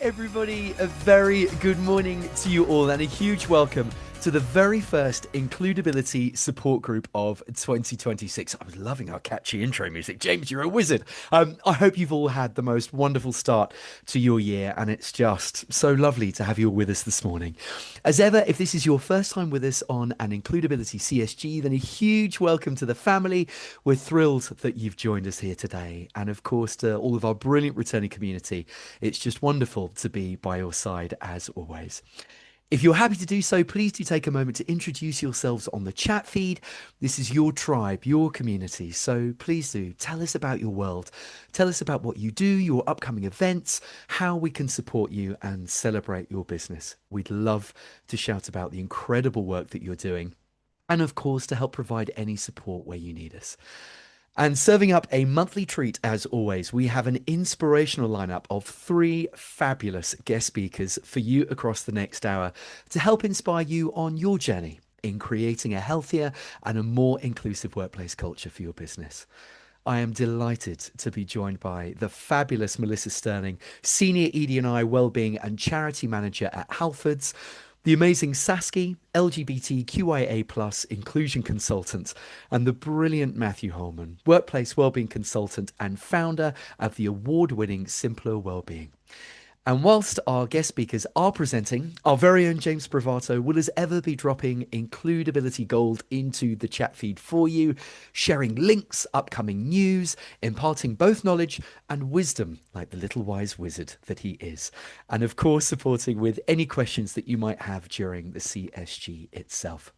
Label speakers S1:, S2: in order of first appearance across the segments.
S1: Everybody, a very good morning to you all and a huge welcome to the very first Includability support group of 2026. I was loving our catchy intro music. James, you're a wizard. I hope you've all had the most wonderful start to your year, and it's just so lovely to have you all with us this morning. As ever, if this is your first time with us on an Includability CSG, then a huge welcome to the family. We're thrilled that you've joined us here today. And of course, to all of our brilliant returning community, it's just wonderful to be by your side as always. If you're happy to do so, please do take a moment to introduce yourselves on the chat feed. This is your tribe, your community. So please do tell us about your world. Tell us about what you do, your upcoming events, how we can support you and celebrate your business. We'd love to shout about the incredible work that you're doing. And of course, to help provide any support where you need us. And serving up a monthly treat, as always, we have an inspirational lineup of 3 fabulous guest speakers for you across the next hour to help inspire you on your journey in creating a healthier and a more inclusive workplace culture for your business. I am delighted to be joined by the fabulous Melissa Sterling, Senior ED&I Wellbeing and Charity Manager at Halfords, the amazing Sasky, LGBTQIA+ inclusion consultant, and the brilliant Matthew Holman, workplace wellbeing consultant and founder of the award-winning Simpler Wellbeing. And whilst our guest speakers are presenting, our very own James Bravato will as ever be dropping Includability Gold into the chat feed for you, sharing links, upcoming news, imparting both knowledge and wisdom like the little wise wizard that he is. And of course, supporting with any questions that you might have during the CSG itself.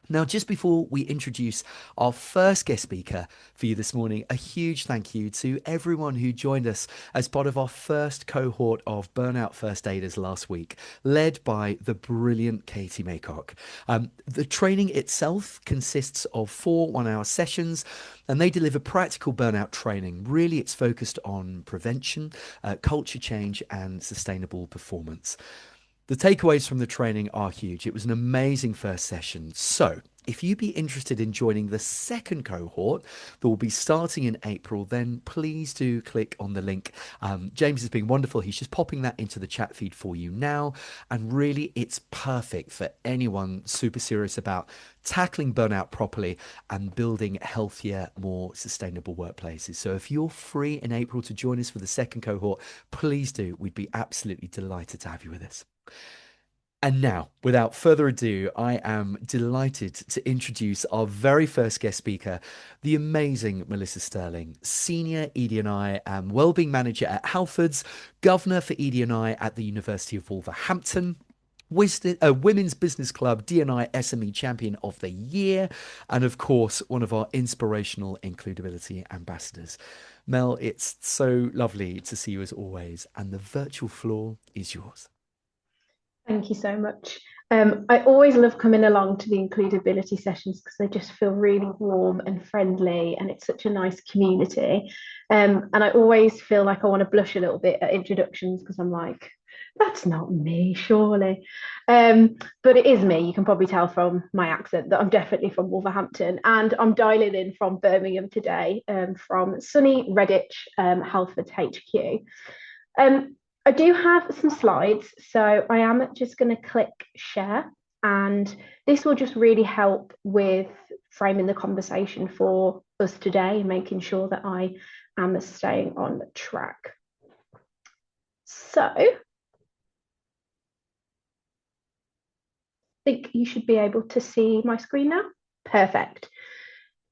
S1: Now, just before we introduce our first guest speaker for you this morning, a huge thank you to everyone who joined us as part of our first cohort of Burnout First Aiders last week, led by the brilliant Katie Maycock. The training itself consists of 4 one-hour sessions, and they deliver practical burnout training. Really, it's focused on prevention, culture change, and sustainable performance. The takeaways from the training are huge. It was an amazing first session. So if you'd be interested in joining the second cohort that will be starting in April, then please do click on the link. James has been wonderful. He's just popping that into the chat feed for you now. And really, it's perfect for anyone super serious about tackling burnout properly and building healthier, more sustainable workplaces. So if you're free in April to join us for the second cohort, please do. We'd be absolutely delighted to have you with us. And now, without further ado, I am delighted to introduce our very first guest speaker, the amazing Melissa Sterling, Senior ED&I and Wellbeing Manager at Halfords, Governor for ED&I at the University of Wolverhampton, Women's Business Club D&I SME Champion of the Year, and of course, one of our inspirational Includability ambassadors. Mel, it's so lovely to see you as always, and the virtual floor is yours.
S2: Thank you so much. I always love coming along to the Includability sessions because they just feel really warm and friendly, and it's such a nice community. And I always feel like I want to blush a little bit at introductions because I'm like, that's not me, surely. But it is me. You can probably tell from my accent that I'm definitely from Wolverhampton, and I'm dialing in from Birmingham today, from sunny Redditch, Halfords HQ. I do have some slides, so I am just going to click share, and this will just really help with framing the conversation for us today and making sure that I am staying on track. So I think you should be able to see my screen now. Perfect.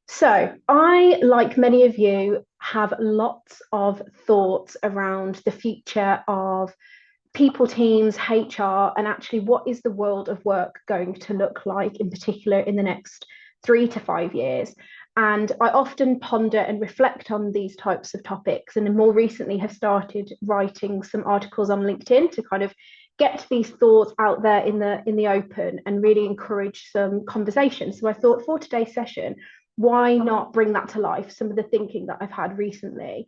S2: So I, like many of you, have lots of thoughts around the future of people teams, HR, and actually what is the world of work going to look like, in particular in the next 3 to 5 years. And I often ponder and reflect on these types of topics, and more recently have started writing some articles on LinkedIn to kind of get these thoughts out there in the open and really encourage some conversation. So I thought for today's session, why not bring that to life, some of the thinking that I've had recently.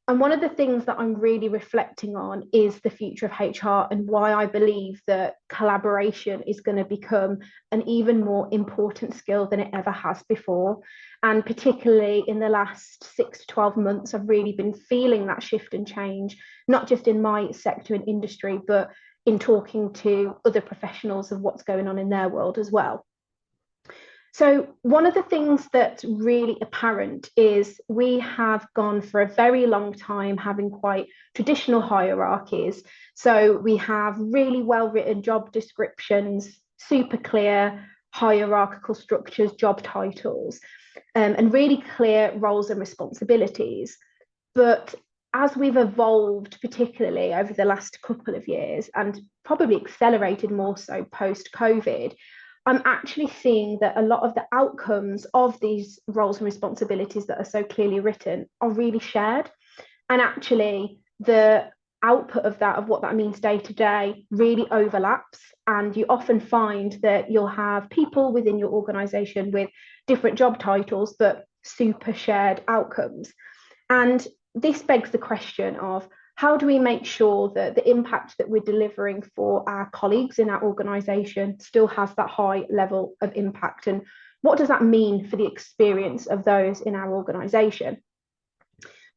S2: And one of the things that I'm really reflecting on is the future of HR and why I believe that collaboration is going to become an even more important skill than it ever has before. And particularly in the last 6 to 12 months, I've really been feeling that shift and change, not just in my sector and industry, but in talking to other professionals of what's going on in their world as well. So one of the things that's really apparent is we have gone for a very long time having quite traditional hierarchies. So we have really well-written job descriptions, super clear hierarchical structures, job titles, and really clear roles and responsibilities. But as we've evolved, particularly over the last couple of years, and probably accelerated more so post-COVID, I'm actually seeing that a lot of the outcomes of these roles and responsibilities that are so clearly written are really shared. And actually, the output of that, of what that means day to day, really overlaps. And you often find that you'll have people within your organization with different job titles, but super shared outcomes. And this begs the question of, how do we make sure that the impact that we're delivering for our colleagues in our organisation still has that high level of impact? And what does that mean for the experience of those in our organisation?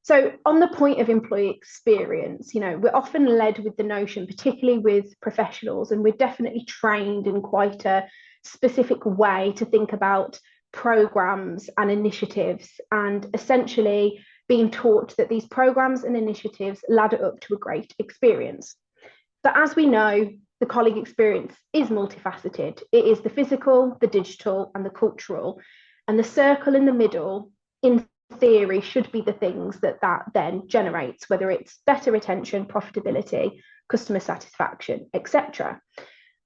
S2: So on the point of employee experience, we're often led with the notion, particularly with professionals, and we're definitely trained in quite a specific way to think about programs and initiatives, and essentially being taught that these programs and initiatives ladder up to a great experience. But as we know, the colleague experience is multifaceted. It is the physical, the digital, and the cultural. And the circle in the middle, in theory, should be the things that then generates, whether it's better retention, profitability, customer satisfaction, etc.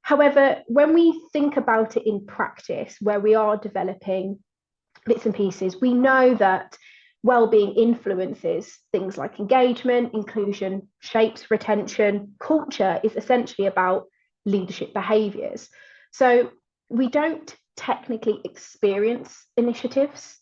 S2: However, when we think about it in practice, where we are developing bits and pieces, we know that Wellbeing influences things like engagement, inclusion, shapes retention. Culture is essentially about leadership behaviours. So we don't technically experience initiatives.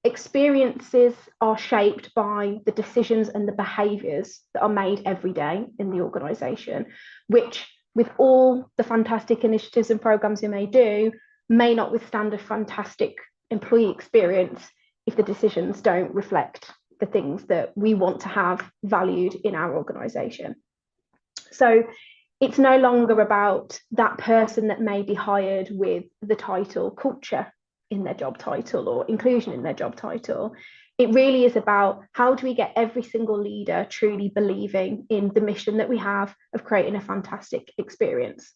S2: Experiences are shaped by the decisions and the behaviours that are made every day in the organisation, which, with all the fantastic initiatives and programmes you may do, may not withstand a fantastic employee experience if the decisions don't reflect the things that we want to have valued in our organisation. So it's no longer about that person that may be hired with the title culture in their job title or inclusion in their job title. It really is about, how do we get every single leader truly believing in the mission that we have of creating a fantastic experience?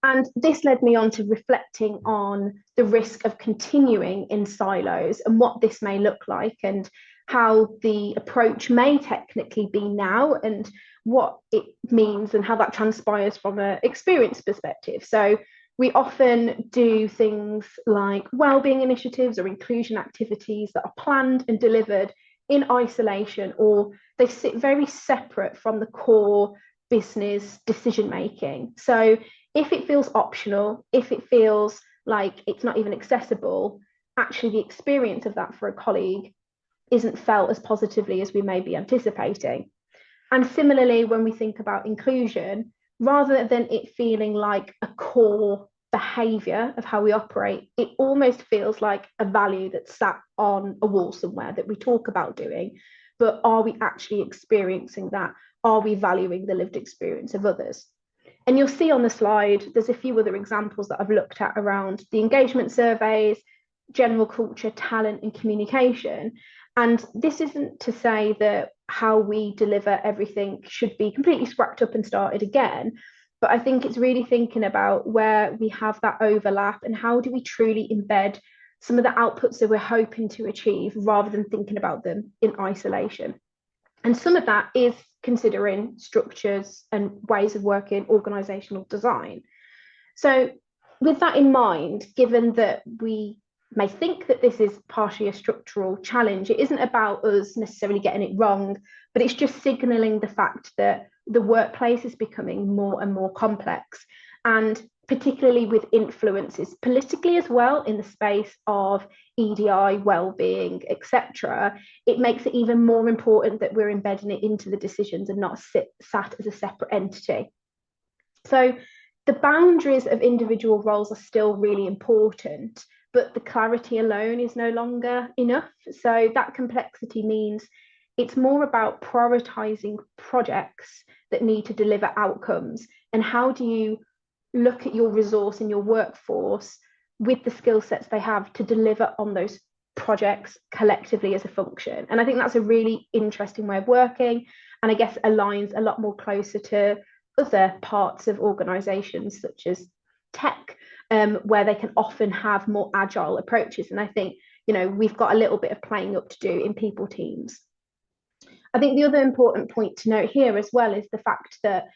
S2: And this led me on to reflecting on the risk of continuing in silos and what this may look like, and how the approach may technically be now, and what it means and how that transpires from an experience perspective. So we often do things like wellbeing initiatives or inclusion activities that are planned and delivered in isolation, or they sit very separate from the core business decision making. So if it feels optional, if it feels like it's not even accessible, actually the experience of that for a colleague isn't felt as positively as we may be anticipating. And similarly, when we think about inclusion, rather than it feeling like a core behaviour of how we operate, it almost feels like a value that's sat on a wall somewhere that we talk about doing. But are we actually experiencing that? Are we valuing the lived experience of others? And you'll see on the slide, there's a few other examples that I've looked at around the engagement surveys, general culture, talent, and communication. And this isn't to say that how we deliver everything should be completely scrapped up and started again, but I think it's really thinking about where we have that overlap and how do we truly embed some of the outputs that we're hoping to achieve rather than thinking about them in isolation. And some of that is considering structures and ways of working, organizational design. So with that in mind, given that we may think that this is partially a structural challenge, it isn't about us necessarily getting it wrong, but it's just signaling the fact that the workplace is becoming more and more complex. And particularly with influences politically as well in the space of EDI, well-being, etc., it makes it even more important that we're embedding it into the decisions and not sat as a separate entity. So the boundaries of individual roles are still really important, but the clarity alone is no longer enough. So that complexity means it's more about prioritizing projects that need to deliver outcomes. And how do you look at your resource and your workforce with the skill sets they have to deliver on those projects collectively as a function? And I think that's a really interesting way of working, and I guess aligns a lot more closer to other parts of organizations such as tech, where they can often have more agile approaches. And I think, we've got a little bit of playing up to do in people teams. I think the other important point to note here as well is the fact that,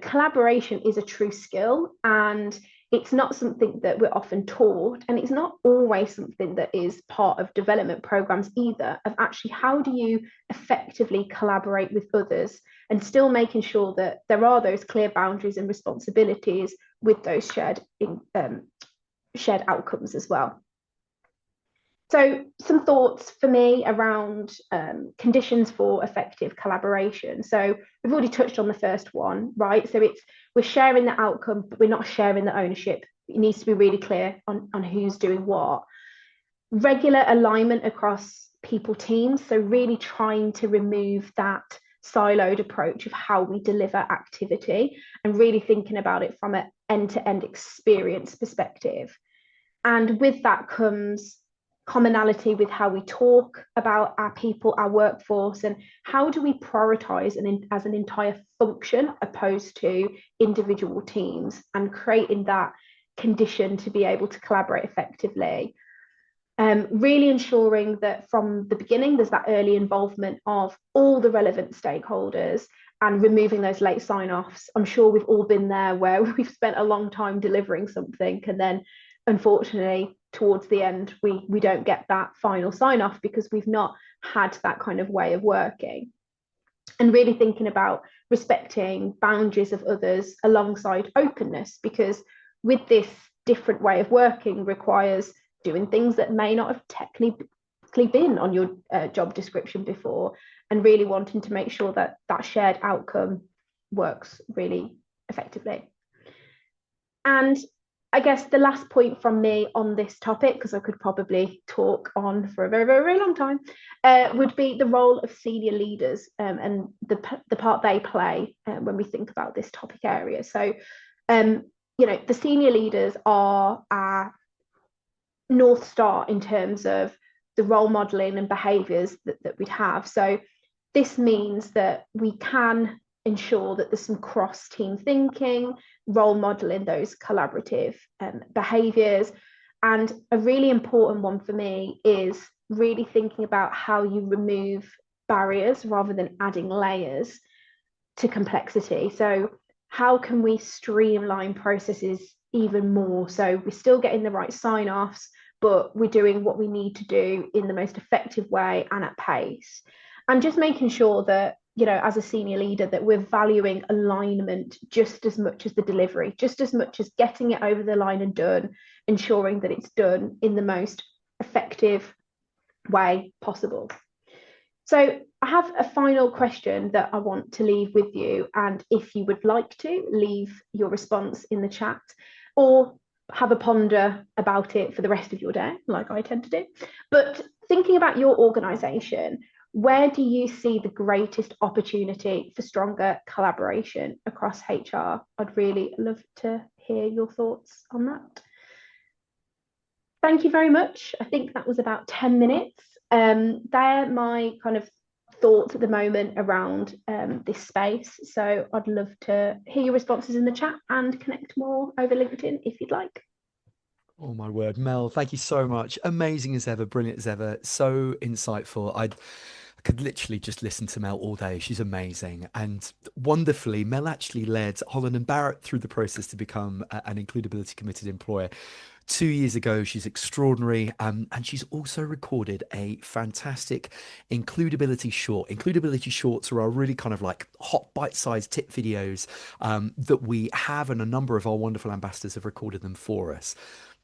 S2: collaboration is a true skill, and it's not something that we're often taught, and it's not always something that is part of development programs either, of actually how do you effectively collaborate with others and still making sure that there are those clear boundaries and responsibilities with those shared outcomes as well. So some thoughts for me around conditions for effective collaboration. So we've already touched on the first one, right? So we're sharing the outcome, but we're not sharing the ownership. It needs to be really clear on who's doing what. Regular alignment across people teams. So really trying to remove that siloed approach of how we deliver activity and really thinking about it from an end-to-end experience perspective. And with that comes commonality with how we talk about our people, our workforce, and how do we prioritize as an entire function opposed to individual teams, and creating that condition to be able to collaborate effectively. Really ensuring that from the beginning there's that early involvement of all the relevant stakeholders and removing those late sign-offs. I'm sure we've all been there where we've spent a long time delivering something, and then unfortunately towards the end we don't get that final sign-off because we've not had that kind of way of working. And really thinking about respecting boundaries of others alongside openness, because with this different way of working requires doing things that may not have technically been on your job description before, and really wanting to make sure that that shared outcome works really effectively. And I guess the last point from me on this topic, because I could probably talk on for a very, very, very long time, would be the role of senior leaders and the part they play when we think about this topic area. So, the senior leaders are our North Star in terms of the role modeling and behaviours that we'd have. So this means that we can ensure that there's some cross-team thinking, role modeling those collaborative behaviours. And a really important one for me is really thinking about how you remove barriers rather than adding layers to complexity. So how can we streamline processes even more so we're still getting the right sign-offs, but we're doing what we need to do in the most effective way and at pace? And just making sure that, as a senior leader, that we're valuing alignment just as much as the delivery, just as much as getting it over the line and done, ensuring that it's done in the most effective way possible. So I have a final question that I want to leave with you. And if you would like to, leave your response in the chat or have a ponder about it for the rest of your day, like I tend to do. But thinking about your organisation, where do you see the greatest opportunity for stronger collaboration across HR? I'd really love to hear your thoughts on that. Thank you very much. I think that was about 10 minutes. They're my kind of thoughts at the moment around this space. So I'd love to hear your responses in the chat and connect more over LinkedIn if you'd like.
S1: Oh my word, Mel, thank you so much. Amazing as ever, brilliant as ever, so insightful. I could literally just listen to Mel all day. She's amazing. And wonderfully, Mel actually led Holland and Barrett through the process to become an includability committed employer. 2 years ago. She's extraordinary. And she's also recorded a fantastic includability short. Includability shorts are our really kind of like hot bite-sized tip videos that we have, and a number of our wonderful ambassadors have recorded them for us.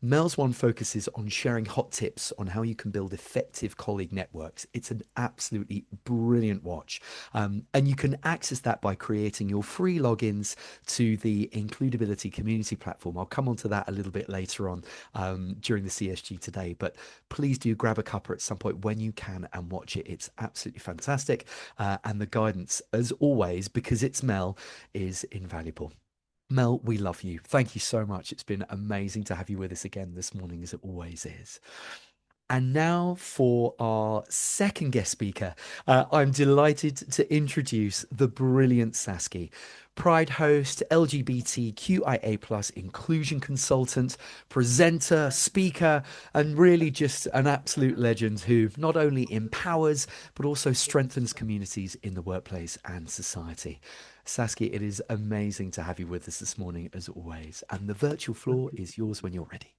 S1: Mel's one focuses on sharing hot tips on how you can build effective colleague networks. It's an absolutely brilliant watch. And you can access that by creating your free logins to the Includability community platform. I'll come on to that a little bit later on during the CSG today, but please do grab a cuppa at some point when you can and watch it. It's absolutely fantastic. And the guidance, as always, because it's Mel, is invaluable. Mel, we love you. Thank you so much. It's been amazing to have you with us again this morning, as it always is. And now for our second guest speaker. I'm delighted to introduce the brilliant Saskia, Pride host, LGBTQIA plus inclusion consultant, presenter, speaker, and really just an absolute legend who not only empowers but also strengthens communities in the workplace and society. Saskia, it is amazing to have you with us this morning, as always. And the virtual floor is yours when you're ready.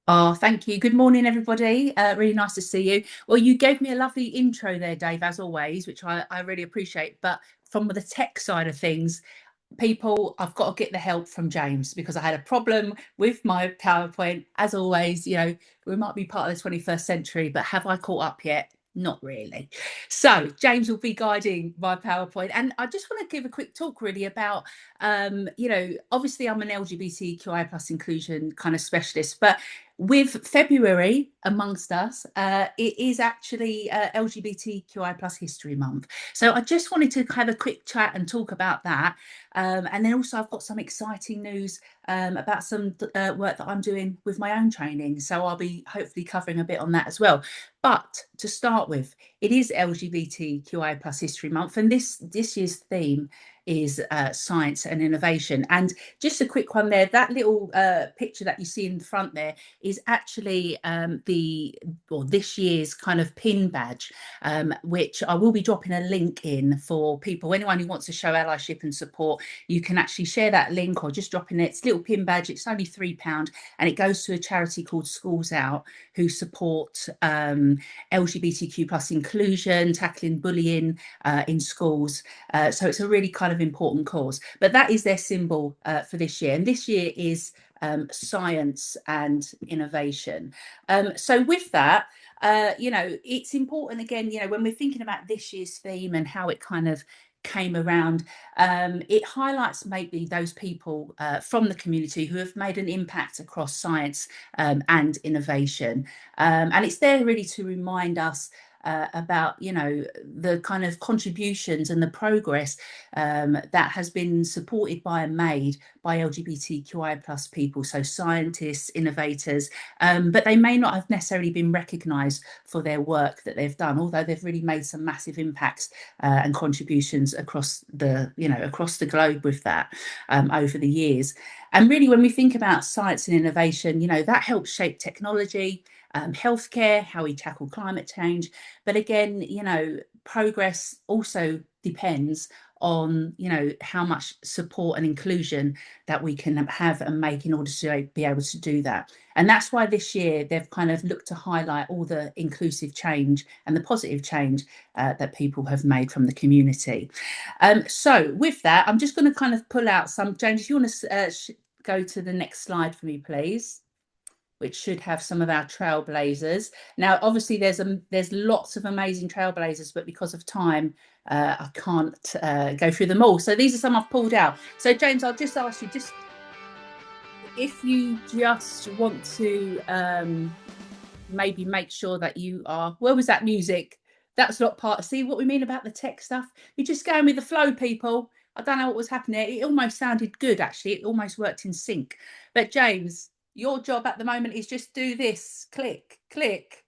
S3: Oh, thank you. Good morning, everybody. Really nice to see you. Well, you gave me a lovely intro there, Dave, as always, which I really appreciate. But from the tech side of things, people, I've got to get the help from James, because I had a problem with my PowerPoint. As always, we might be part of the 21st century, but have I caught up yet? Not really. So James will be guiding my PowerPoint. And I just want to give a quick talk really about, obviously I'm an LGBTQIA plus inclusion kind of specialist, but with February amongst us, it is actually LGBTQI plus History Month. So I just wanted to have a quick chat and talk about that. And then also I've got some exciting news about some work that I'm doing with my own training. So I'll be hopefully covering a bit on that as well. But to start with, it is LGBTQI plus History Month. And this year's theme is science and innovation. And just a quick one there, that little picture that you see in the front there is actually this year's kind of pin badge, which I will be dropping a link in for people. Anyone who wants to show allyship and support, you can actually share that link or just drop in it. It's a little pin badge. It's only £3 and it goes to a charity called Schools Out, who support LGBTQ plus inclusion, tackling bullying in schools. So it's a really kind of important cause. But that is their symbol for this year. And this year is science and innovation. So with that, it's important, again, when we're thinking about this year's theme and how it kind of came around, it highlights maybe those people from the community who have made an impact across science and innovation. And it's there really to remind us about the kind of contributions and the progress that has been supported by and made by LGBTQI plus people, so scientists, innovators, but they may not have necessarily been recognised for their work that they've done, although they've really made some massive impacts and contributions across the globe with that over the years. And really, when we think about science and innovation, that helps shape technology, healthcare, how we tackle climate change. But again, progress also depends on, how much support and inclusion that we can have and make in order to be able to do that. And that's why this year they've kind of looked to highlight all the inclusive change and the positive change that people have made from the community. So with that, I'm just going to kind of pull out some. James, if you want to go to the next slide for me, please, which should have some of our trailblazers. Now, obviously, there's lots of amazing trailblazers, but because of time, I can't go through them all. So these are some I've pulled out. So James, I'll just ask you, just if you just want to maybe make sure that you are, where was that music? That's not part, see what we mean about the tech stuff? You're just going with the flow, people. I don't know what was happening. It almost sounded good, actually. It almost worked in sync. But James, your job at the moment is just do this, click, click.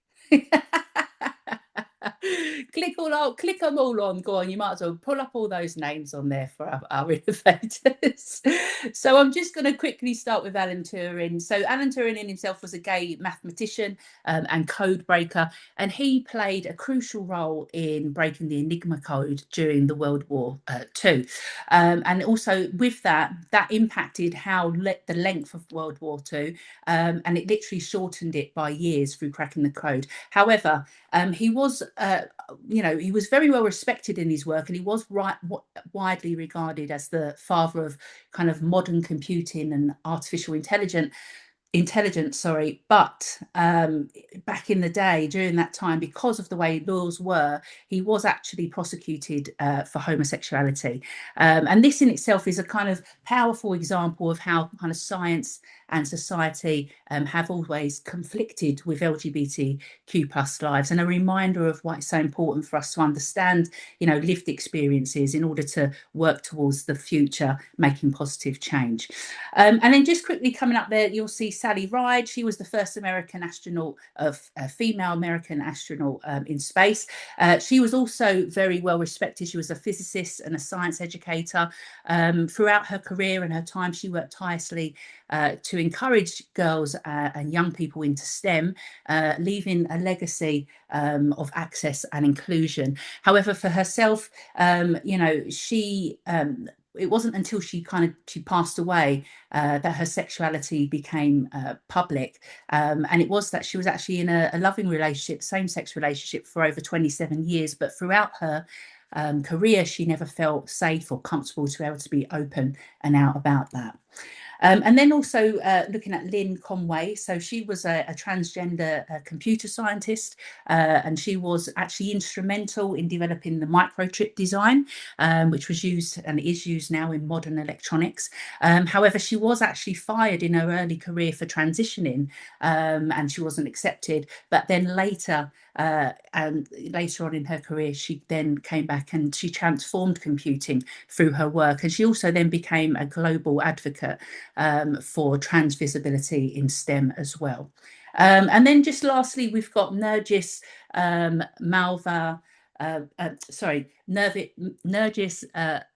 S3: click them all on. Go on, you might as well pull up all those names on there for our innovators. So I'm just going to quickly start with Alan Turing. So Alan Turing in himself was a gay mathematician and code breaker, and he played a crucial role in breaking the Enigma code during the World War II. And also with that impacted how the length of World War II, and it literally shortened it by years through cracking the code. However, he was, he was very well respected in his work, and he was widely regarded as the father of kind of modern computing and artificial intelligence. But back in the day, during that time, because of the way laws were, he was actually prosecuted for homosexuality. And this in itself is a kind of powerful example of how kind of science and society have always conflicted with LGBTQ plus lives, and a reminder of why it's so important for us to understand, lived experiences in order to work towards the future, making positive change. And then just quickly coming up there, you'll see Sally Ride. She was the first American astronaut, a female American astronaut in space. She was also very well respected. She was a physicist and a science educator. Throughout her career and her time, she worked tirelessly to encourage girls and young people into STEM, leaving a legacy of access and inclusion. However, for herself, it wasn't until she passed away that her sexuality became public, and it was that she was actually in a loving relationship, same-sex relationship, for over 27 years. But throughout her career, she never felt safe or comfortable to be able to be open and out about that. And then also looking at Lynn Conway. So she was a transgender computer scientist, and she was actually instrumental in developing the microchip design, which was used and is used now in modern electronics. However, she was actually fired in her early career for transitioning, and she wasn't accepted. But then later on in her career, she then came back and she transformed computing through her work. And she also then became a global advocate for trans visibility in STEM as well. And then just lastly, we've got Nergis Malval. Nergis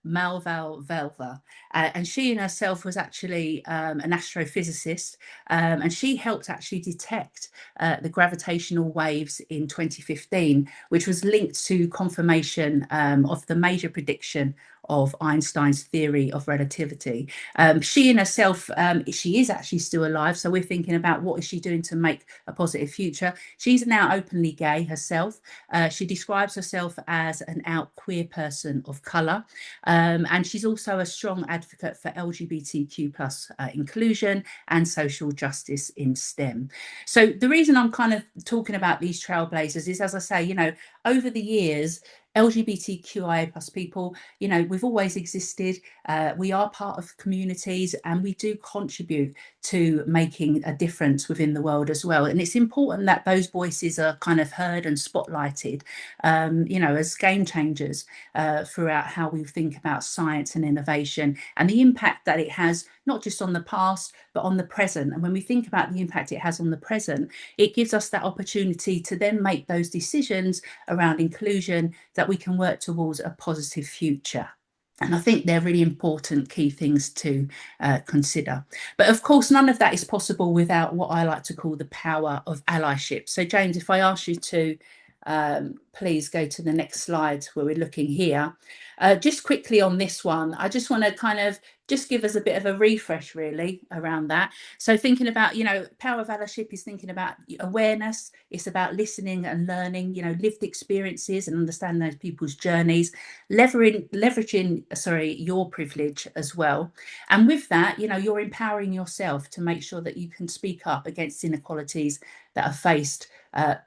S3: Malval-Velva, and she in herself was actually an astrophysicist, and she helped actually detect the gravitational waves in 2015, which was linked to confirmation of the major prediction of Einstein's theory of relativity. She in herself, she is actually still alive, so we're thinking about what is she doing to make a positive future. She's now openly gay herself. She describes herself as an out queer person of colour, and she's also a strong advocate for LGBTQ plus inclusion and social justice in STEM. So the reason I'm kind of talking about these trailblazers is, as I say, over the years, LGBTQIA plus people, we've always existed. We are part of communities, and we do contribute to making a difference within the world as well. And it's important that those voices are kind of heard and spotlighted, as game changers throughout how we think about science and innovation, and the impact that it has, not just on the past, but on the present. And when we think about the impact it has on the present, it gives us that opportunity to then make those decisions around inclusion that we can work towards a positive future. And I think they're really important key things to consider. But of course, none of that is possible without what I like to call the power of allyship. So James, if I ask you to please go to the next slide where we're looking here. Just quickly on this one, I just want to kind of just give us a bit of a refresh really around that. So thinking about, power of allyship is thinking about awareness. It's about listening and learning, lived experiences and understanding those people's journeys, leveraging your privilege as well. And with that, you're empowering yourself to make sure that you can speak up against inequalities that are faced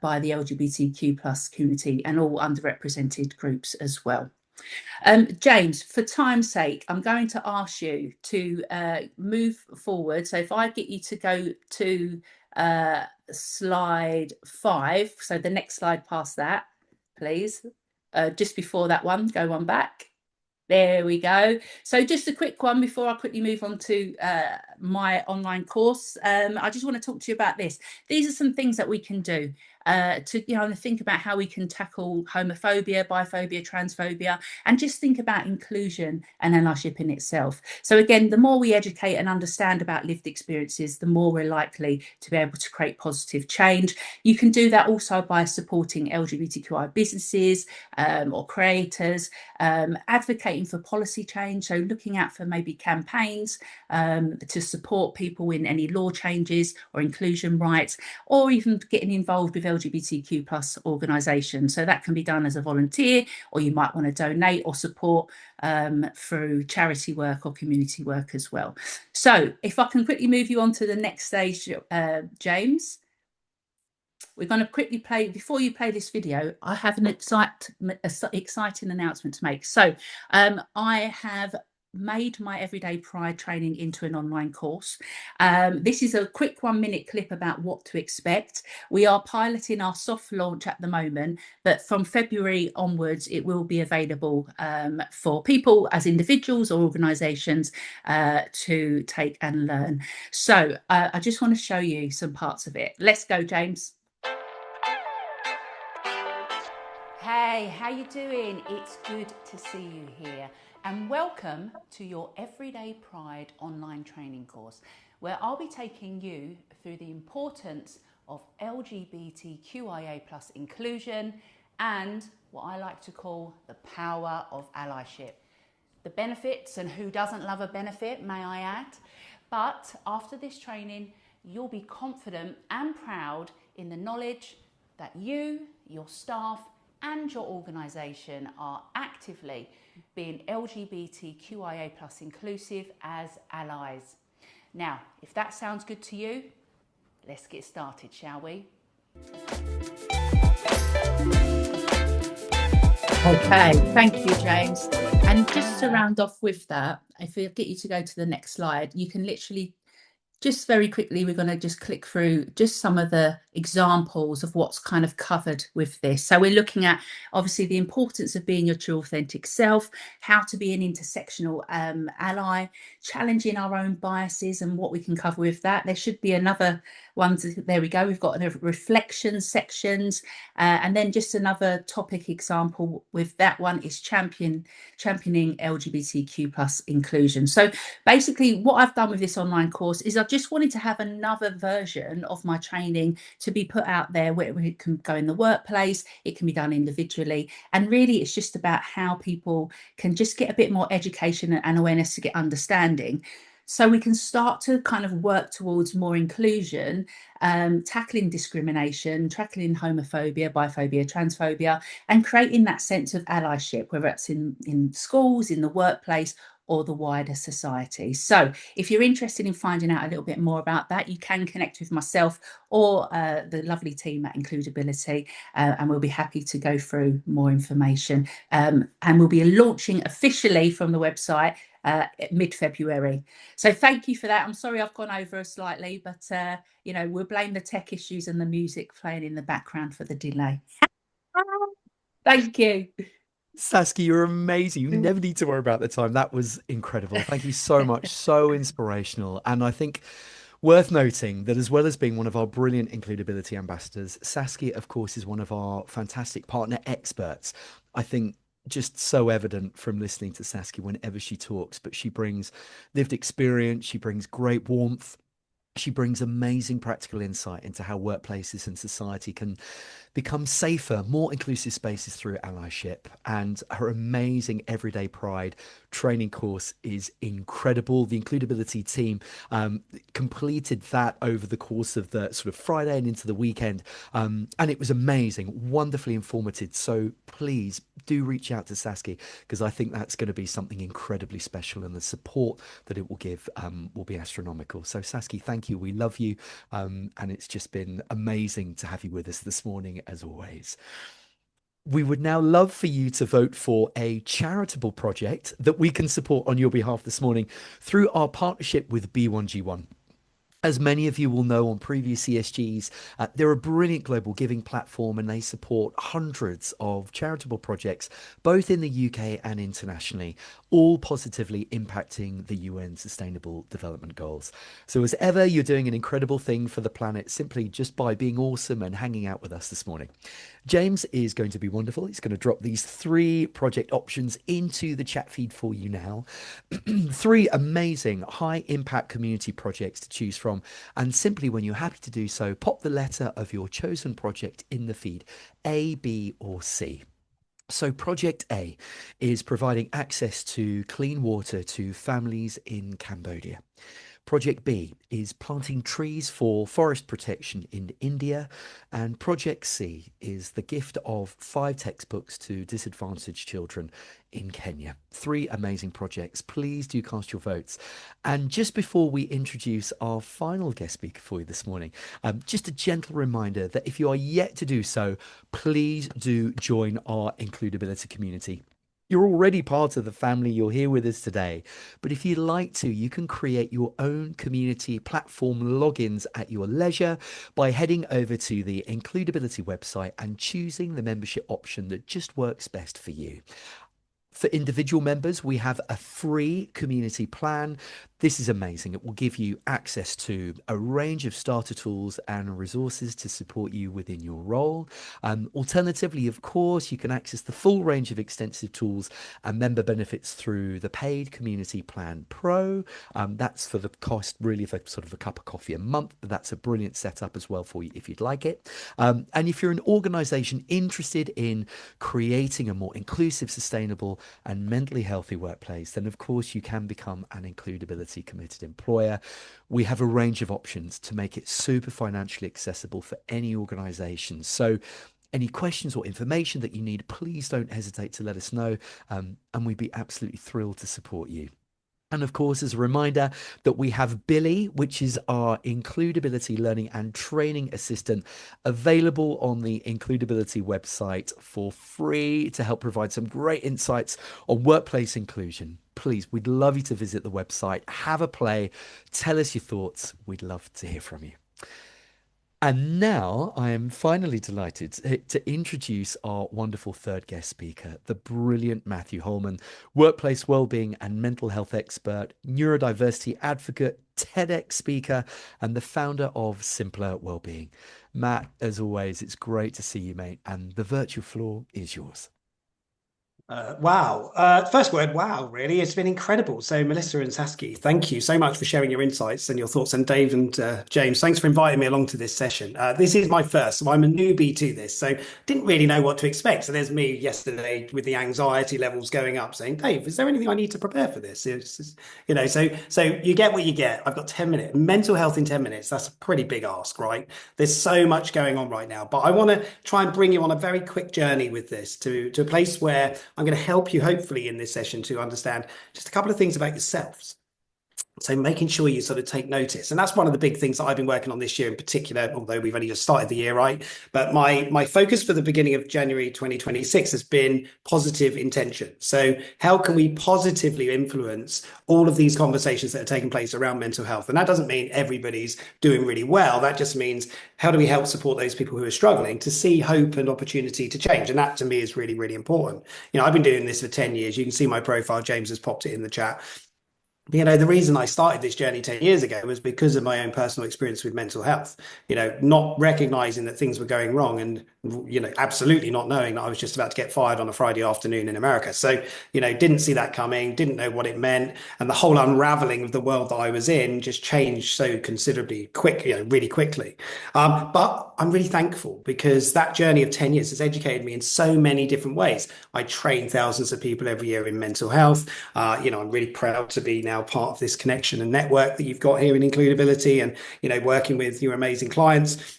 S3: by the LGBTQ plus community and all underrepresented groups as well. James, for time's sake, I'm going to ask you to move forward. So if I get you to go to slide 5, so the next slide past that, please. Just before that one, go one back. There we go. So just a quick one before I quickly move on to my online course. I just want to talk to you about this. These are some things that we can do to, think about how we can tackle homophobia, biphobia, transphobia, and just think about inclusion and allyship in itself. So again, the more we educate and understand about lived experiences, the more we're likely to be able to create positive change. You can do that also by supporting LGBTQI businesses or creators, advocating for policy change, so looking out for maybe campaigns to support people in any law changes or inclusion rights, or even getting involved with LGBTQ plus organisations. So that can be done as a volunteer, or you might want to donate or support through charity work or community work as well. So if I can quickly move you on to the next stage, James. We're going to quickly play, before you play this video, I have an exciting announcement to make. So I have made my Everyday Pride training into an online course. This is a quick 1-minute clip about what to expect. We are piloting our soft launch at the moment, but from February onwards, it will be available for people as individuals or organisations to take and learn. So I just want to show you some parts of it. Let's go, James. Hey, how you doing? It's good to see you here, and welcome to your Everyday Pride online training course, where I'll be taking you through the importance of LGBTQIA plus inclusion and what I like to call the power of allyship. The benefits, and who doesn't love a benefit, may I add? But after this training, you'll be confident and proud in the knowledge that you, your staff, and your organisation are actively being LGBTQIA plus inclusive as allies. Now, if that sounds good to you, let's get started, shall we? Okay, thank you, James. And just to round off with that, if we get you to go to the next slide, you can literally just very quickly, we're going to just click through just some of the examples of what's kind of covered with this. So we're looking at obviously the importance of being your true authentic self, how to be an intersectional ally, challenging our own biases and what we can cover with that. There should be another one. There we go. We've got reflection sections, and then just another topic example with that one is championing LGBTQ plus inclusion. So basically what I've done with this online course is I've just wanted to have another version of my training to be put out there where it can go in the workplace, it can be done individually, and really it's just about how people can just get a bit more education and awareness to get understanding, so we can start to kind of work towards more inclusion, tackling discrimination, tackling homophobia, biphobia, transphobia, and creating that sense of allyship, whether it's in schools, in the workplace, or the wider society. So if you're interested in finding out a little bit more about that, you can connect with myself or the lovely team at Includability, and we'll be happy to go through more information. And we'll be launching officially from the website mid-February. So thank you for that. I'm sorry I've gone over slightly, but we'll blame the tech issues and the music playing in the background for the delay. Thank you.
S1: Saskia, you're amazing. You never need to worry about the time. That was incredible. Thank you so much. So inspirational. And I think worth noting that as well as being one of our brilliant Includability ambassadors, Saskia, of course, is one of our fantastic partner experts. I think just so evident from listening to Saskia whenever she talks, but she brings lived experience, she brings great warmth, she brings amazing practical insight into how workplaces and society can become safer, more inclusive spaces through allyship. And her amazing Everyday Pride training course is incredible. The Includability team completed that over the course of the sort of Friday and into the weekend. And it was amazing, wonderfully informative. So please do reach out to Saskia, because I think that's going to be something incredibly special, and the support that it will give will be astronomical. So Saskia, thank you. We love you. And it's just been amazing to have you with us this morning, as always. We would now love for you to vote for a charitable project that we can support on your behalf this morning through our partnership with B1G1. As many of you will know on previous CSGs, they're a brilliant global giving platform and they support hundreds of charitable projects, both in the UK and internationally, all positively impacting the UN Sustainable Development Goals. So, as ever, you're doing an incredible thing for the planet simply just by being awesome and hanging out with us this morning. James is going to be wonderful. He's going to drop these 3 project options into the chat feed for you now. 3 amazing high impact community projects to choose from. And simply, when you're happy to do so, pop the letter of your chosen project in the feed, A, B, or C. So, Project A is providing access to clean water to families in Cambodia. Project B is planting trees for forest protection in India. And Project C is the gift of 5 textbooks to disadvantaged children in Kenya. 3 amazing projects. Please do cast your votes. And just before we introduce our final guest speaker for you this morning, just a gentle reminder that if you are yet to do so, please do join our Includability community. You're already part of the family. You're here with us today. But if you'd like to, you can create your own community platform logins at your leisure by heading over to the Includability website and choosing the membership option that just works best for you. For individual members, we have a free community plan. This is amazing. It will give you access to a range of starter tools and resources to support you within your role. Alternatively, of course, you can access the full range of extensive tools and member benefits through the paid community plan Pro. That's for the cost really of a sort of a cup of coffee a month, but that's a brilliant setup as well for you if you'd like it. And if you're an organization interested in creating a more inclusive, sustainable and mentally healthy workplace, then of course you can become an Includability committed employer. We have a range of options to make it super financially accessible for any organization. So any questions or information that you need, please don't hesitate to let us know, and we'd be absolutely thrilled to support you. And of course, as a reminder that we have Billy, which is our Includability learning and training assistant, available on the Includability website for free to help provide some great insights on workplace inclusion. Please, we'd love you to visit the website, have a play, tell us your thoughts. We'd love to hear from you. And now I am finally delighted to introduce our wonderful 3rd guest speaker, the brilliant Matthew Holman, workplace wellbeing and mental health expert, neurodiversity advocate, TEDx speaker, and the founder of Simpler Wellbeing. Matt, as always, it's great to see you, mate, and the virtual floor is yours.
S4: Wow. First word, wow, really. It's been incredible. So Melissa and Saskia, thank you so much for sharing your insights and your thoughts. And Dave and James, thanks for inviting me along to this session. This is my first, so I'm a newbie to this, so didn't really know what to expect. So there's me yesterday with the anxiety levels going up saying, Dave, is there anything I need to prepare for this? You know, so you get what you get. I've got 10 minutes. Mental health in 10 minutes. That's a pretty big ask, right? There's so much going on right now, but I want to try and bring you on a very quick journey with this to a place where I'm going to help you hopefully in this session to understand just a couple of things about yourselves. So making sure you sort of take notice. And that's one of the big things that I've been working on this year in particular, although we've only just started the year, right? But my focus for the beginning of January 2026 has been positive intention. So how can we positively influence all of these conversations that are taking place around mental health? And that doesn't mean everybody's doing really well. That just means how do we help support those people who are struggling to see hope and opportunity to change? And that to me is really, really important. You know, I've been doing this for 10 years. You can see my profile. James has popped it in the chat. You know, the reason I started this journey 10 years ago was because of my own personal experience with mental health, you know, not recognizing that things were going wrong and, you know, absolutely not knowing that I was just about to get fired on a Friday afternoon in America. So, you know, didn't see that coming, didn't know what it meant. And the whole unraveling of the world that I was in just changed so considerably quick, you know, really quickly. But I'm really thankful because that journey of 10 years has educated me in so many different ways. I train thousands of people every year in mental health. You know, I'm really proud to be now part of this connection and network that you've got here in Includability and, you know, working with your amazing clients.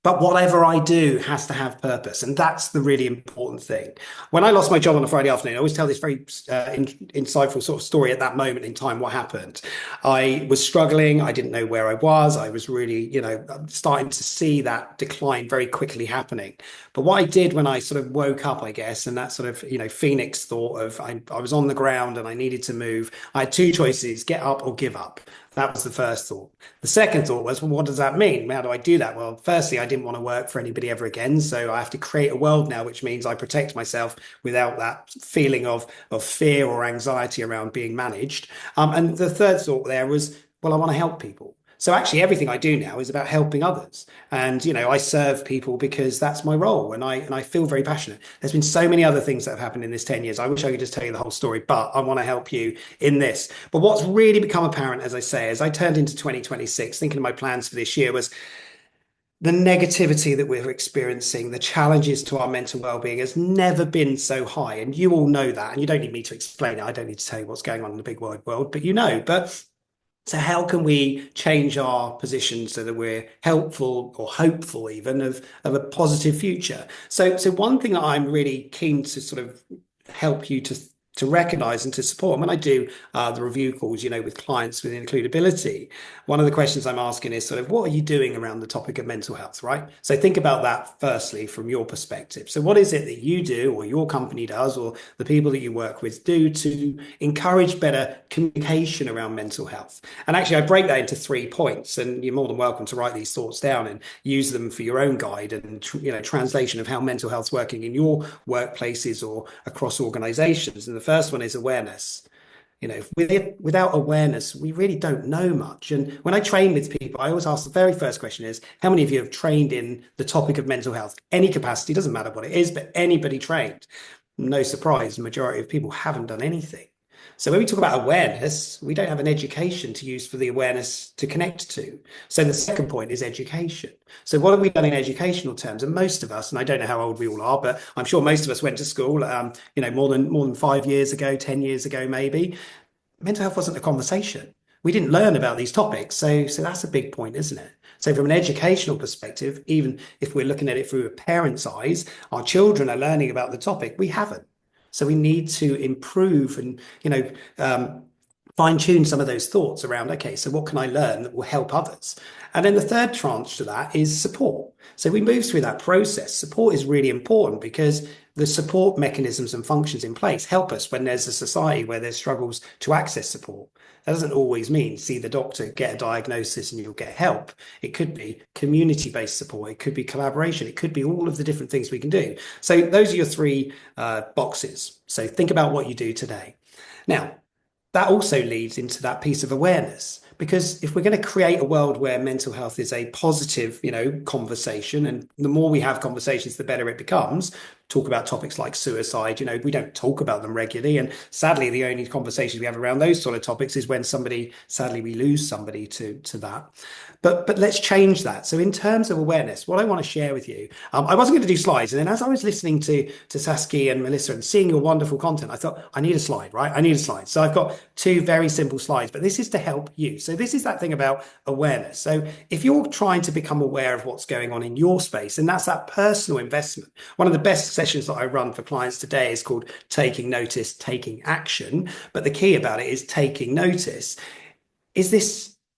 S4: But whatever I do has to have purpose. And that's the really important thing. When I lost my job on a Friday afternoon, I always tell this very insightful sort of story at that moment in time, what happened. I was struggling. I didn't know where I was. I was really, you know, starting to see that decline very quickly happening. But what I did when I sort of woke up, I guess, and that sort of, you know, Phoenix thought of I was on the ground and I needed to move. I had 2 choices, get up or give up. That was the first thought. The second thought was, well, what does that mean? How do I do that? Well, firstly, I didn't want to work for anybody ever again. So I have to create a world now, which means I protect myself without that feeling of fear or anxiety around being managed. And the third thought there was, well, I want to help people. So actually everything I do now is about helping others. And, I serve people because that's my role. And I feel very passionate. There's been so many other things that have happened in this 10 years. I wish I could just tell you the whole story, but I want to help you in this. But what's really become apparent, as I say, as I turned into 2026, thinking of my plans for this year, was the negativity that we're experiencing, the challenges to our mental well-being has never been so high. And you all know that. And you don't need me to explain it. I don't need to tell you what's going on in the big wide world, but But so how can we change our position so that we're helpful or hopeful even of a positive future? So one thing that I'm really keen to sort of help you to recognize and to support. And when I do the review calls, with clients with includability, one of the questions I'm asking is sort of, what are you doing around the topic of mental health, right? So think about that firstly from your perspective. So what is it that you do or your company does or the people that you work with do to encourage better communication around mental health? And actually, I break that into 3 points, and you're more than welcome to write these thoughts down and use them for your own guide and translation of how mental health's working in your workplaces or across organizations. And the first one is awareness. Without awareness, we really don't know much. And when I train with people, I always ask the very first question is, how many of you have trained in the topic of mental health? Any capacity, doesn't matter what it is, but anybody trained. No surprise, the majority of people haven't done anything. So when we talk about awareness, we don't have an education to use for the awareness to connect to. So the second point is education. So what have we done in educational terms? And most of us, and I don't know how old we all are, but I'm sure most of us went to school, more than 5 years ago, 10 years ago, maybe. Mental health wasn't a conversation. We didn't learn about these topics. So that's a big point, isn't it? So from an educational perspective, even if we're looking at it through a parent's eyes, our children are learning about the topic. We haven't. So we need to improve and, fine tune some of those thoughts around, okay, so what can I learn that will help others? And then the third tranche to that is support. So we move through that process. Support is really important because the support mechanisms and functions in place help us when there's a society where there's struggles to access support. That doesn't always mean see the doctor, get a diagnosis and you'll get help. It could be community-based support. It could be collaboration. It could be all of the different things we can do. So those are your 3 boxes. So think about what you do today. Now, that also leads into that piece of awareness, because if we're going to create a world where mental health is a positive, conversation, and the more we have conversations, the better it becomes. Talk about topics like suicide, we don't talk about them regularly. And sadly, the only conversations we have around those sort of topics is when sadly, we lose somebody to that. But let's change that. So in terms of awareness, what I want to share with you, I wasn't going to do slides. And then as I was listening to Saskia and Melissa and seeing your wonderful content, I thought, I need a slide, right? I need a slide. So I've got 2 very simple slides, but this is to help you. So this is that thing about awareness. So if you're trying to become aware of what's going on in your space, and that's that personal investment. One of the best sessions that I run for clients today is called Taking Notice, Taking Action. But the key about it is taking notice.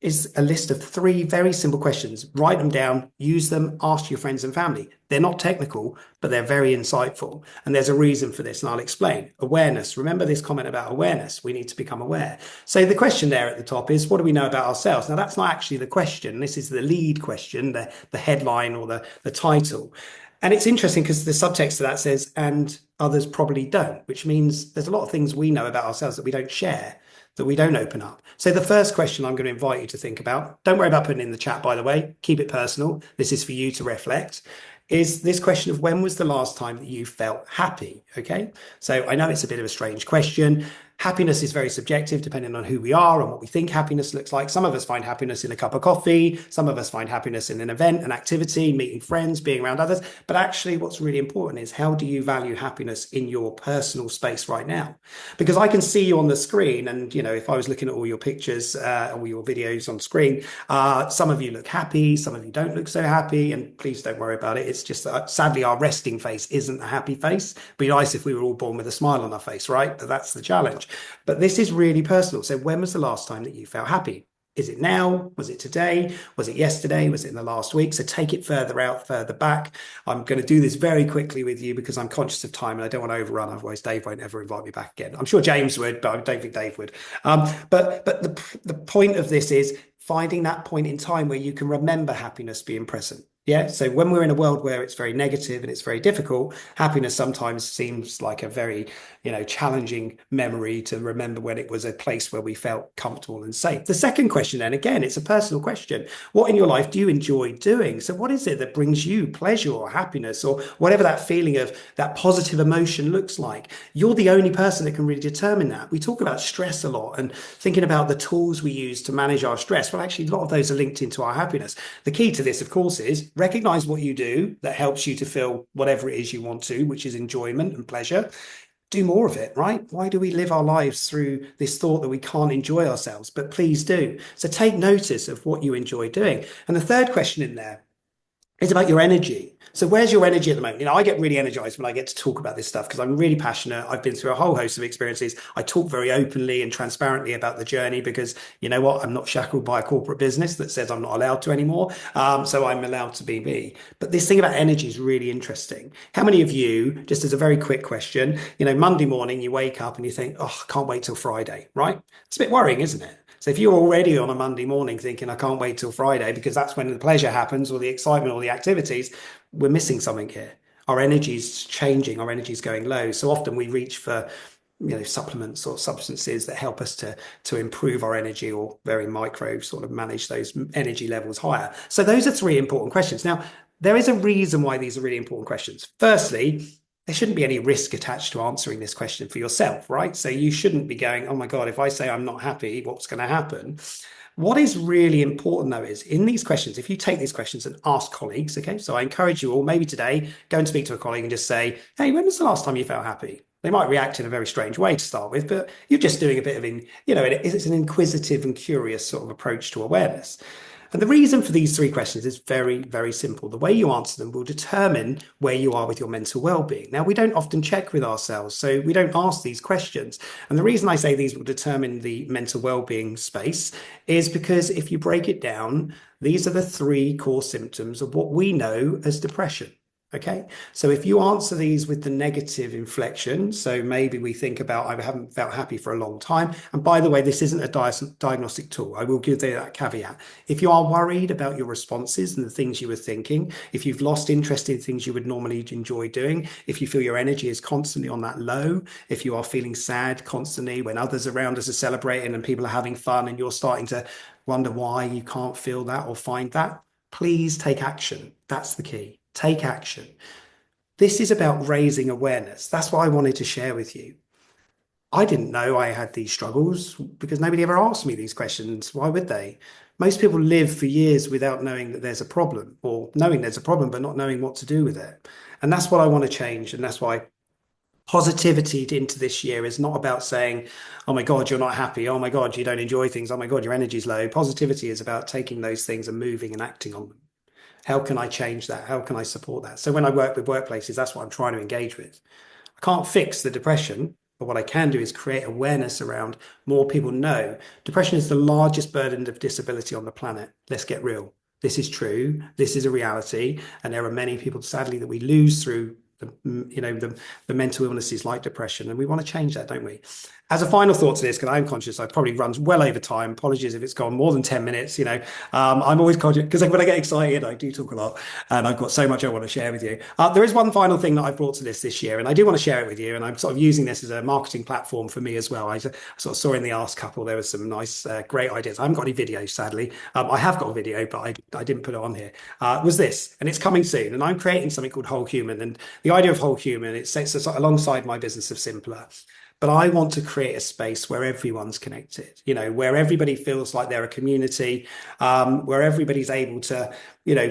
S4: Is a list of 3 very simple questions. Write them down, use them, ask your friends and family. They're not technical, but they're very insightful. And there's a reason for this, and I'll explain. Awareness. Remember this comment about awareness. We need to become aware. So the question there at the top is, what do we know about ourselves? Now, that's not actually the question. This is the lead question, the headline or the title. And it's interesting because the subtext to that says, and others probably don't, which means there's a lot of things we know about ourselves that we don't share, that we don't open up. So the first question I'm going to invite you to think about, don't worry about putting it in the chat, by the way, keep it personal. This is for you to reflect, is this question of when was the last time that you felt happy? Okay. So I know it's a bit of a strange question. Happiness is very subjective depending on who we are and what we think happiness looks like. Some of us find happiness in a cup of coffee. Some of us find happiness in an event, an activity, meeting friends, being around others. But actually what's really important is, how do you value happiness in your personal space right now? Because I can see you on the screen, and if I was looking at all your pictures, all your videos on screen, some of you look happy, some of you don't look so happy, and please don't worry about it. It's just that sadly our resting face isn't a happy face. It'd be nice if we were all born with a smile on our face, right? But that's the challenge. But this is really personal. So when was the last time that you felt happy? Is it now? Was it today? Was it yesterday? Was it in the last week? So take it further out, further back. I'm going to do this very quickly with you because I'm conscious of time and I don't want to overrun. Otherwise, Dave won't ever invite me back again. I'm sure James would, but I don't think Dave would. But the point of this is finding that point in time where you can remember happiness being present. Yeah. So when we're in a world where it's very negative and it's very difficult, happiness sometimes seems like a very, challenging memory to remember when it was a place where we felt comfortable and safe. The second question, then again, it's a personal question. What in your life do you enjoy doing? So what is it that brings you pleasure or happiness or whatever that feeling of that positive emotion looks like? You're the only person that can really determine that. We talk about stress a lot and thinking about the tools we use to manage our stress. Well, actually, a lot of those are linked into our happiness. The key to this, of course, is recognize what you do that helps you to feel whatever it is you want to, which is enjoyment and pleasure. Do more of it, right? Why do we live our lives through this thought that we can't enjoy ourselves? But please do. So take notice of what you enjoy doing. And the third question in there is about your energy. So where's your energy at the moment? I get really energized when I get to talk about this stuff because I'm really passionate. I've been through a whole host of experiences. I talk very openly and transparently about the journey because you know what? I'm not shackled by a corporate business that says I'm not allowed to anymore. So I'm allowed to be me. But this thing about energy is really interesting. How many of you, just as a very quick question, Monday morning you wake up and you think, oh, I can't wait till Friday, right? It's a bit worrying, isn't it? So if you're already on a Monday morning thinking, I can't wait till Friday because that's when the pleasure happens or the excitement or the activities, we're missing something here. Our energy's changing, our energy's going low. So often we reach for supplements or substances that help us to improve our energy or very micro sort of manage those energy levels higher. So those are three important questions. Now, there is a reason why these are really important questions. Firstly, there shouldn't be any risk attached to answering this question for yourself, right? So you shouldn't be going, oh my God, if I say I'm not happy, what's going to happen? What is really important though is in these questions, if you take these questions and ask colleagues, okay, so I encourage you all, maybe today, go and speak to a colleague and just say, hey, when was the last time you felt happy? They might react in a very strange way to start with, but you're just doing a bit of, it's an inquisitive and curious sort of approach to awareness. And the reason for these three questions is very, very simple. The way you answer them will determine where you are with your mental well-being. Now, we don't often check with ourselves, so we don't ask these questions. And the reason I say these will determine the mental well-being space is because if you break it down, these are the three core symptoms of what we know as depression. Okay, so if you answer these with the negative inflection, so maybe we think about, I haven't felt happy for a long time. And by the way, this isn't a diagnostic tool. I will give you that caveat. If you are worried about your responses and the things you were thinking, if you've lost interest in things you would normally enjoy doing, if you feel your energy is constantly on that low, if you are feeling sad constantly when others around us are celebrating and people are having fun and you're starting to wonder why you can't feel that or find that, please take action. That's the key. Take action. This is about raising awareness. That's what I wanted to share with you. I didn't know I had these struggles because nobody ever asked me these questions. Why would they? Most people live for years without knowing that there's a problem or knowing there's a problem, but not knowing what to do with it. And that's what I want to change. And that's why positivity into this year is not about saying, oh my God, you're not happy. Oh my God, you don't enjoy things. Oh my God, your energy's low. Positivity is about taking those things and moving and acting on them. How can I change that? How can I support that? So when I work with workplaces, that's what I'm trying to engage with. I can't fix the depression, but what I can do is create awareness around more people know depression is the largest burden of disability on the planet. Let's get real. This is true. This is a reality. And there are many people, sadly, that we lose through the mental illnesses like depression. And we want to change that, don't we? As a final thought to this, because I'm conscious, I probably runs well over time. Apologies if it's gone more than 10 minutes. I'm always conscious because when I get excited, I do talk a lot and I've got so much I want to share with you. There is one final thing that I brought to this year, and I do want to share it with you. And I'm sort of using this as a marketing platform for me as well. I sort of saw in the Ask Couple, there was some nice, great ideas. I haven't got any videos, sadly. I have got a video, but I didn't put it on here. Was this, and it's coming soon. And I'm creating something called Whole Human. And the idea of Whole Human, it sits alongside my business of Simpler. But I want to create a space where everyone's connected, where everybody feels like they're a community, where everybody's able to,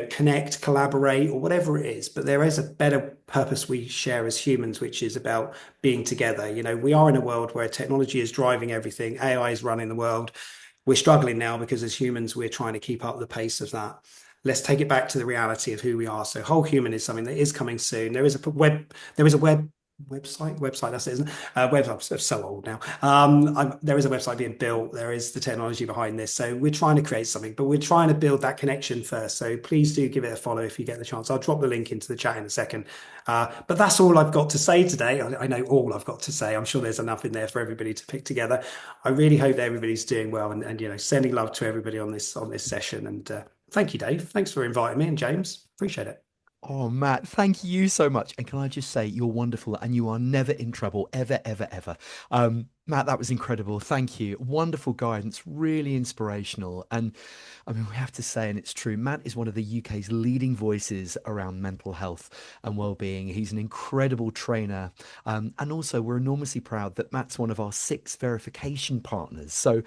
S4: connect, collaborate, or whatever it is. But there is a better purpose we share as humans, which is about being together. We are in a world where technology is driving everything. AI is running the world. We're struggling now because as humans, we're trying to keep up the pace of that. Let's take it back to the reality of who we are. So Whole Human is something that is coming soon. There is a web website, that's it, isn't it? Website, I'm so old now. There is a website being built. There is the technology behind this. So we're trying to create something, but we're trying to build that connection first. So please do give it a follow if you get the chance. I'll drop the link into the chat in a second. But that's all I've got to say today. I know all I've got to say. I'm sure there's enough in there for everybody to pick together. I really hope that everybody's doing well, and sending love to everybody on this session. And thank you, Dave. Thanks for inviting me, and James. Appreciate it.
S1: Oh, Matt, thank you so much. And can I just say, you're wonderful and you are never in trouble, ever, ever, ever. Matt, that was incredible. Thank you. Wonderful guidance, really inspirational. And I mean, we have to say, and it's true, Matt is one of the UK's leading voices around mental health and well-being. He's an incredible trainer. And also, we're enormously proud that Matt's one of our 6 verification partners. So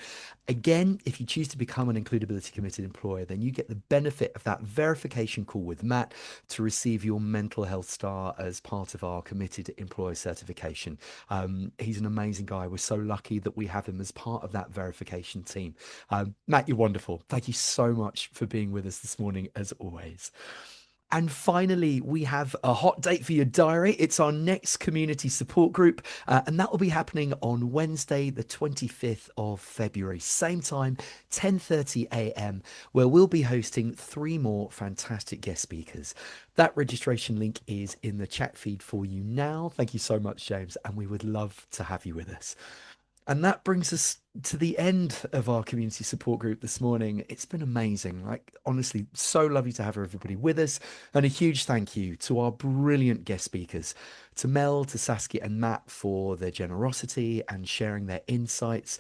S1: again, if you choose to become an Includability Committed employer, then you get the benefit of that verification call with Matt to receive your mental health star as part of our committed employer certification. He's an amazing guy. We're so lucky that we have him as part of that verification team. Matt, you're wonderful. Thank you so much for being with us this morning, as always. And finally, we have a hot date for your diary. It's our next community support group, and that will be happening on Wednesday, the 25th of February, same time, 10:30 a.m., where we'll be hosting 3 more fantastic guest speakers. That registration link is in the chat feed for you now. Thank you so much, James, and we would love to have you with us. And that brings us to the end of our community support group this morning. It's been amazing. Like, honestly, so lovely to have everybody with us. And a huge thank you to our brilliant guest speakers, to Mel, to Saskia and Matt for their generosity and sharing their insights,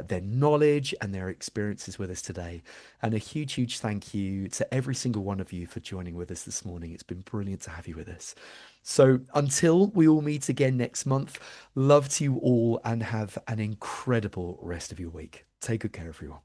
S1: their knowledge and their experiences with us today. And a huge, huge thank you to every single one of you for joining with us this morning. It's been brilliant to have you with us. So until we all meet again next month, love to you all and have an incredible rest of your week. Take good care, everyone.